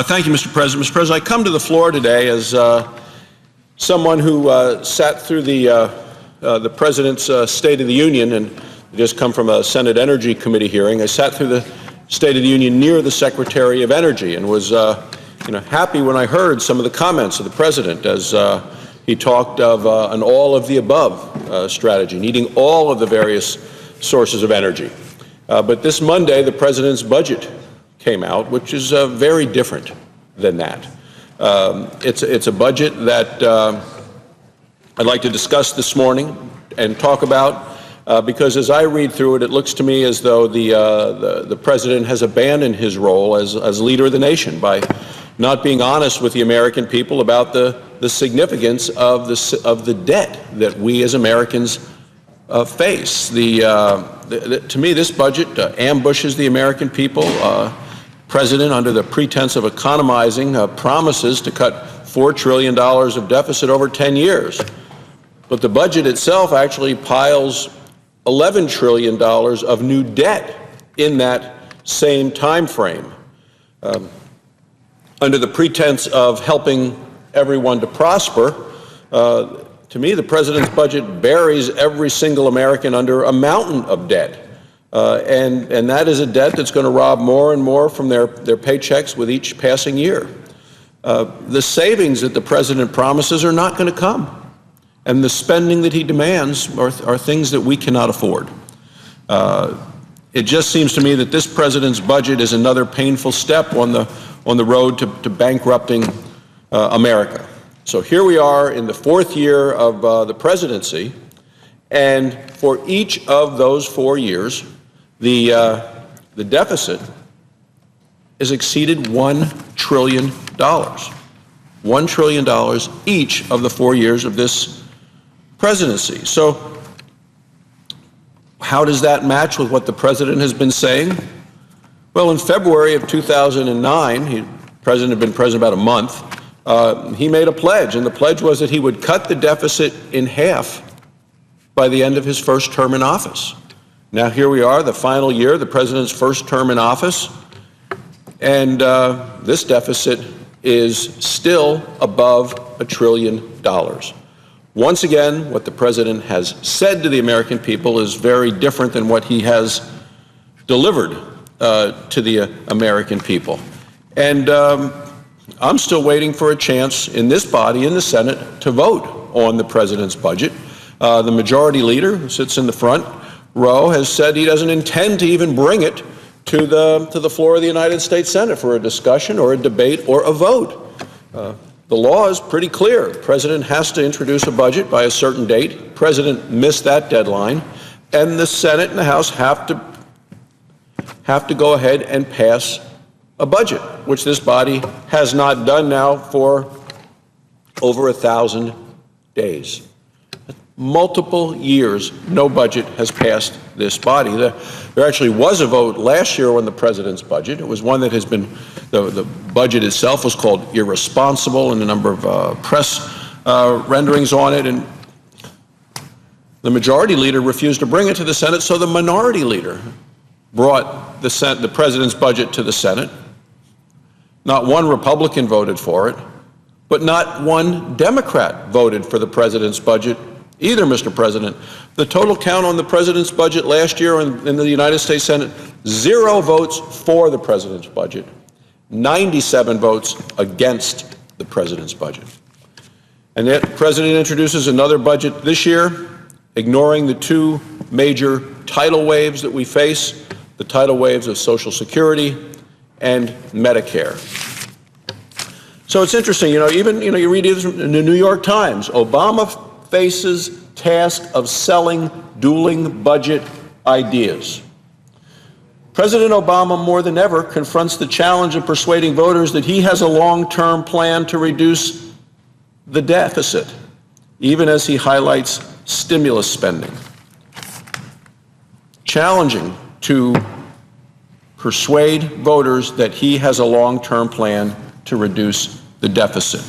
Thank you, Mr. President. Mr. President, I come to the floor today as someone who sat through the President's State of the Union, and just come from a Senate Energy Committee hearing. I sat through the State of the Union near the Secretary of Energy and was happy when I heard some of the comments of the President as he talked of an all-of-the-above strategy, needing all of the various sources of energy. But this Monday, the President's budget came out, which is very different than that. It's a budget that I'd like to discuss this morning and talk about because as I read through it, it looks to me as though the President has abandoned his role as leader of the nation by not being honest with the American people about the significance of the debt that we as Americans face. To me, this budget ambushes the American people. President, under the pretense of economizing, promises to cut $4 trillion of deficit over 10 years. But the budget itself actually piles $11 trillion of new debt in that same time frame. Under the pretense of helping everyone to prosper, to me, the President's budget buries every single American under a mountain of debt. And that is a debt that's going to rob more and more from their paychecks with each passing year. The savings that the President promises are not going to come. And the spending that he demands are things that we cannot afford. It just seems to me that this President's budget is another painful step on the road to bankrupting America. So here we are in the fourth year of the presidency, and for each of those 4 years, the deficit has exceeded $1 trillion. $1 trillion each of the 4 years of this presidency. So how does that match with what the President has been saying? Well, in February of 2009, the President had been president about a month, he made a pledge, and the pledge was that he would cut the deficit in half by the end of his first term in office. Now here we are, the final year, the President's first term in office, and this deficit is still above $1 trillion. Once again, what the President has said to the American people is very different than what he has delivered to the American people. And I'm still waiting for a chance in this body, in the Senate, to vote on the President's budget. The majority leader, who sits in the front row, has said he doesn't intend to even bring it to the floor of the United States Senate for a discussion or a debate or a vote. The law is pretty clear. The President has to introduce a budget by a certain date. The President missed that deadline, and the Senate and the House have to go ahead and pass a budget, which this body has not done now for over 1,000 days. Multiple years, no budget has passed this body. There actually was a vote last year on the President's budget. It was one that has been, the budget itself was called irresponsible, and a number of press renderings on it, and the majority leader refused to bring it to the Senate, so the minority leader brought the President's budget to the Senate. Not one Republican voted for it, but not one Democrat voted for the President's budget either, Mr. President. The total count on the President's budget last year in the United States Senate, 0 votes for the President's budget, 97 votes against the President's budget. And yet the President introduces another budget this year, ignoring the 2 major tidal waves that we face, the tidal waves of Social Security and Medicare. So it's interesting, you read in the New York Times, Obama faces task of selling dueling budget ideas. President Obama, more than ever, confronts the challenge of persuading voters that he has a long-term plan to reduce the deficit, even as he highlights stimulus spending. Challenging to persuade voters that he has a long-term plan to reduce the deficit.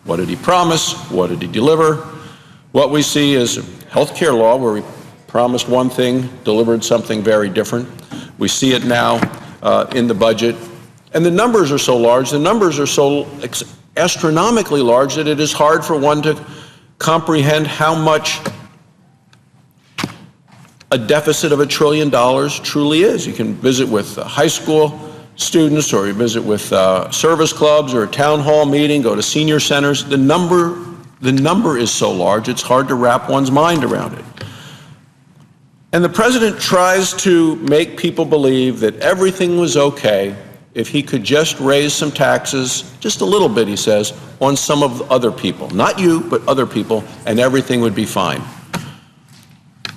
What did he promise? What did he deliver? What we see is a health care law where he promised one thing, delivered something very different. We see it now in the budget. And the numbers are so large, the numbers are so astronomically large that it is hard for one to comprehend how much a deficit of $1 trillion truly is. You can visit with high school students, or you visit with service clubs, or a town hall meeting, go to senior centers. The number is so large, it's hard to wrap one's mind around it. And the president tries to make people believe that everything was okay if he could just raise some taxes, just a little bit, he says, on some of the other people. Not you, but other people, and everything would be fine.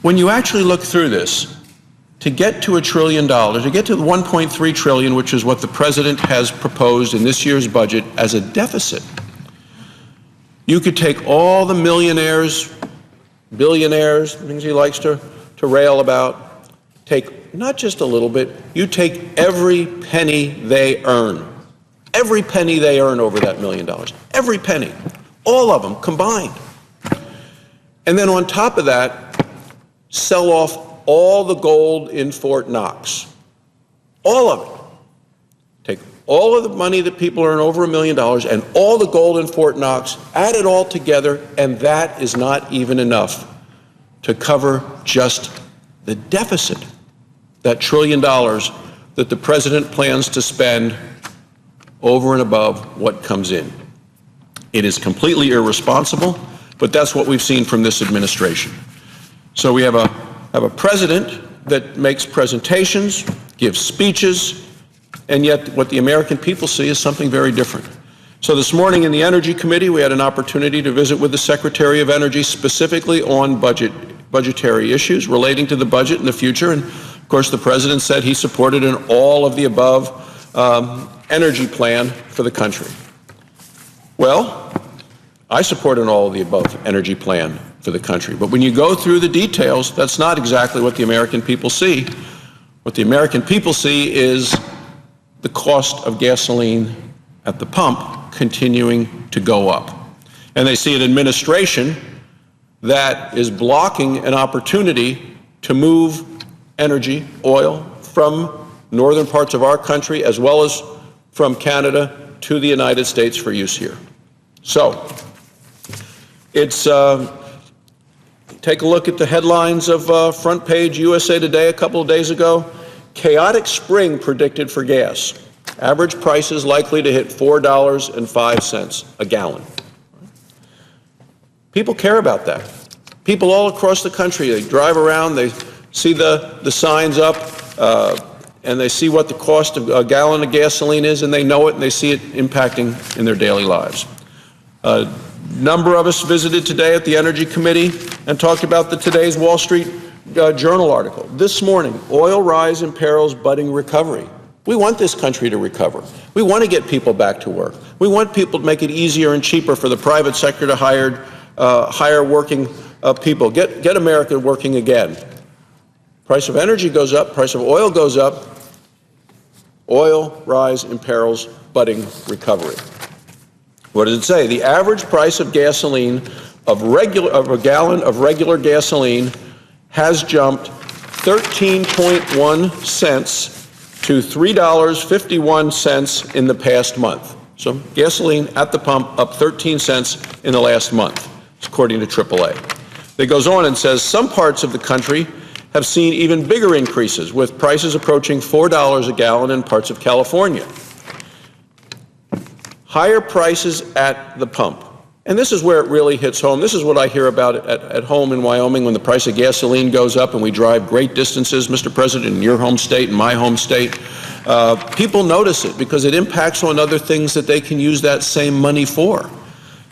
When you actually look through this, to get to $1 trillion, to get to the 1.3 trillion, which is what the president has proposed in this year's budget as a deficit, you could take all the millionaires, billionaires, things he likes to rail about, take not just a little bit, you take every penny they earn over that $1 million, every penny, all of them combined. And then on top of that, sell off all the gold in Fort Knox, all of it. Take all of the money that people earn over $1 million and all the gold in Fort Knox, add it all together, and that is not even enough to cover just the deficit, that $1 trillion that the president plans to spend over and above what comes in. It is completely irresponsible, but that's what we've seen from this administration. So we have a president that makes presentations, gives speeches, and yet what the American people see is something very different. So this morning in the Energy Committee, we had an opportunity to visit with the Secretary of Energy specifically on budgetary issues relating to the budget in the future. And of course, the president said he supported an all of the above energy plan for the country. Well, I support an all of the above energy plan for the country. But when you go through the details, that's not exactly what the American people see. What the American people see is the cost of gasoline at the pump continuing to go up. And they see an administration that is blocking an opportunity to move energy, oil, from northern parts of our country as well as from Canada to the United States for use here. So it's take a look at the headlines of front page USA Today a couple of days ago. Chaotic spring predicted for gas. Average prices likely to hit $4.05 a gallon. People care about that. People all across the country, they drive around, they see the signs up, and they see what the cost of a gallon of gasoline is, and they know it, and they see it impacting in their daily lives. A number of us visited today at the Energy Committee and talked about today's Wall Street Journal article. This morning, oil rise imperils budding recovery. We want this country to recover. We want to get people back to work. We want people to make it easier and cheaper for the private sector to hire working people. Get America working again. Price of energy goes up, price of oil goes up. Oil rise imperils budding recovery. What does it say? The average price of gasoline, of a gallon of regular gasoline, has jumped 13.1 cents to $3.51 in the past month. So gasoline at the pump up 13 cents in the last month, according to AAA. It goes on and says some parts of the country have seen even bigger increases, with prices approaching $4 a gallon in parts of California. Higher prices at the pump. And this is where it really hits home. This is what I hear about at home in Wyoming when the price of gasoline goes up and we drive great distances, Mr. President, in your home state and my home state. People notice it because it impacts on other things that they can use that same money for.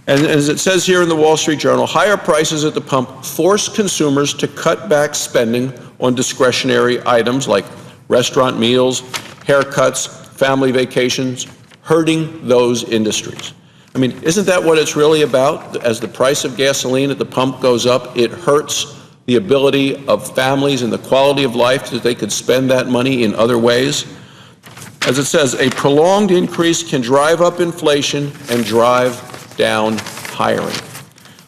And as it says here in the Wall Street Journal, higher prices at the pump force consumers to cut back spending on discretionary items like restaurant meals, haircuts, family vacations, hurting those industries. I mean, isn't that what it's really about? As the price of gasoline at the pump goes up, it hurts the ability of families and the quality of life that they could spend that money in other ways. As it says, a prolonged increase can drive up inflation and drive down hiring.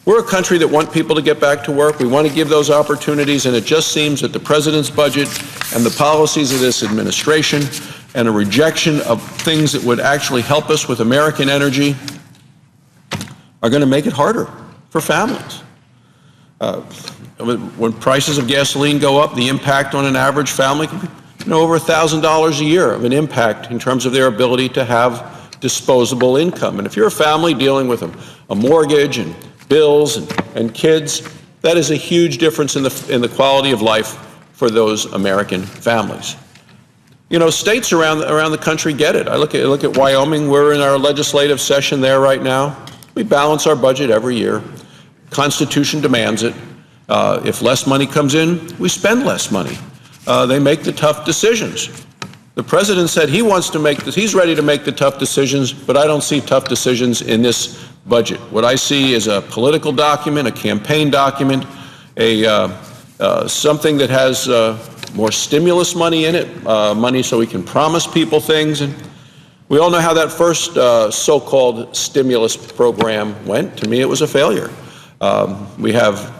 We're a country that wants people to get back to work. We want to give those opportunities, and it just seems that the president's budget and the policies of this administration and a rejection of things that would actually help us with American energy are going to make it harder for families. When prices of gasoline go up, the impact on an average family can be over $1,000 a year of an impact in terms of their ability to have disposable income. And if you're a family dealing with a mortgage and bills and kids, that is a huge difference in the quality of life for those American families. You know, states around the country get it. I look at Wyoming. We're in our legislative session there right now. We balance our budget every year. Constitution demands it. If less money comes in, we spend less money. They make the tough decisions. The president said he's ready to make the tough decisions, but I don't see tough decisions in this budget. What I see is a political document, a campaign document, something that has more stimulus money in it, money so we can promise people things. And we all know how that first so-called stimulus program went. To me, it was a failure. We have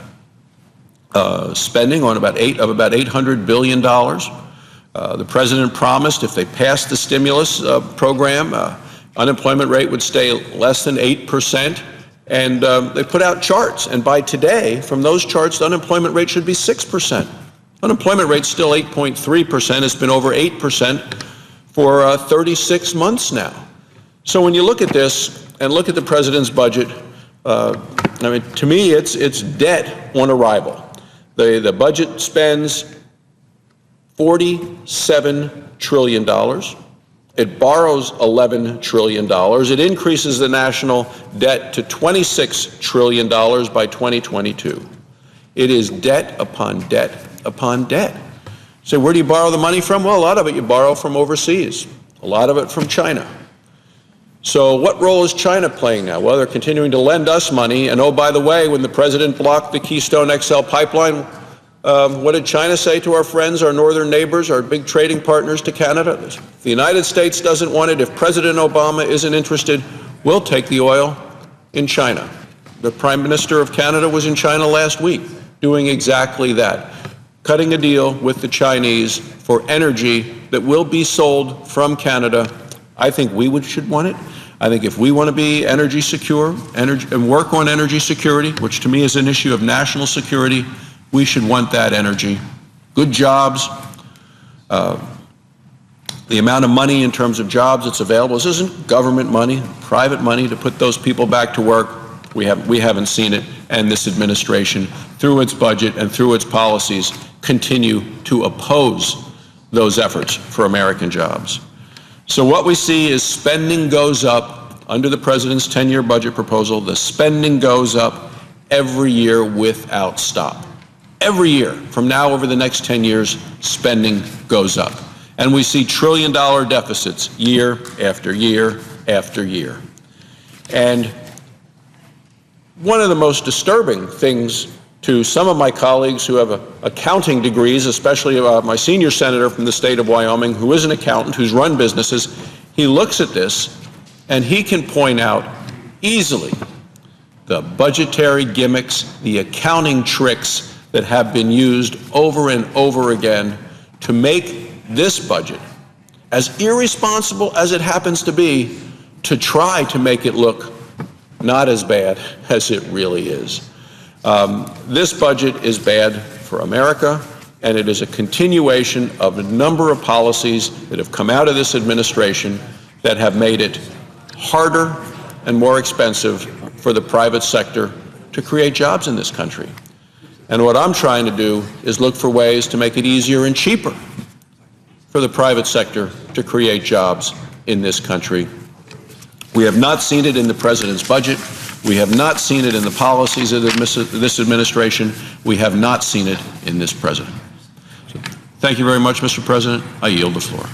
spending on about $800 billion. The president promised if they passed the stimulus program, unemployment rate would stay less than 8%. And they put out charts. And by today, from those charts, the unemployment rate should be 6%. Unemployment rate's still 8.3%. It's been over 8% for 36 months now. So when you look at this and look at the president's budget, I mean, to me, it's debt on arrival. The budget spends $47 trillion. It borrows $11 trillion. It increases the national debt to $26 trillion by 2022. It is debt upon debt upon debt. So where do you borrow the money from? Well, a lot of it you borrow from overseas, a lot of it from China. So what role is China playing now? Well, they're continuing to lend us money. And oh, by the way, when the president blocked the Keystone XL pipeline, what did China say to our friends, our northern neighbors, our big trading partners to Canada? If the United States doesn't want it, if President Obama isn't interested, we'll take the oil in China. The Prime Minister of Canada was in China last week doing exactly that, cutting a deal with the Chinese for energy that will be sold from Canada. I think we should want it. I think if we want to be energy secure and work on energy security, which to me is an issue of national security, we should want that energy. Good jobs, the amount of money in terms of jobs that's available. This isn't government money, private money to put those people back to work. We haven't seen it, and this administration, through its budget and through its policies, continue to oppose those efforts for American jobs. So what we see is spending goes up under the president's 10-year budget proposal. The spending goes up every year without stop. Every year from now over the next 10 years, spending goes up. And we see trillion-dollar deficits year after year after year. And one of the most disturbing things to some of my colleagues who have accounting degrees, especially my senior senator from the state of Wyoming, who is an accountant, who's run businesses, he looks at this and he can point out easily the budgetary gimmicks, the accounting tricks that have been used over and over again to make this budget, as irresponsible as it happens to be, to try to make it look not as bad as it really is. This budget is bad for America, and it is a continuation of a number of policies that have come out of this administration that have made it harder and more expensive for the private sector to create jobs in this country. And what I'm trying to do is look for ways to make it easier and cheaper for the private sector to create jobs in this country. We have not seen it in the president's budget. We have not seen it in the policies of this administration. We have not seen it in this president. So, thank you very much, Mr. President. I yield the floor.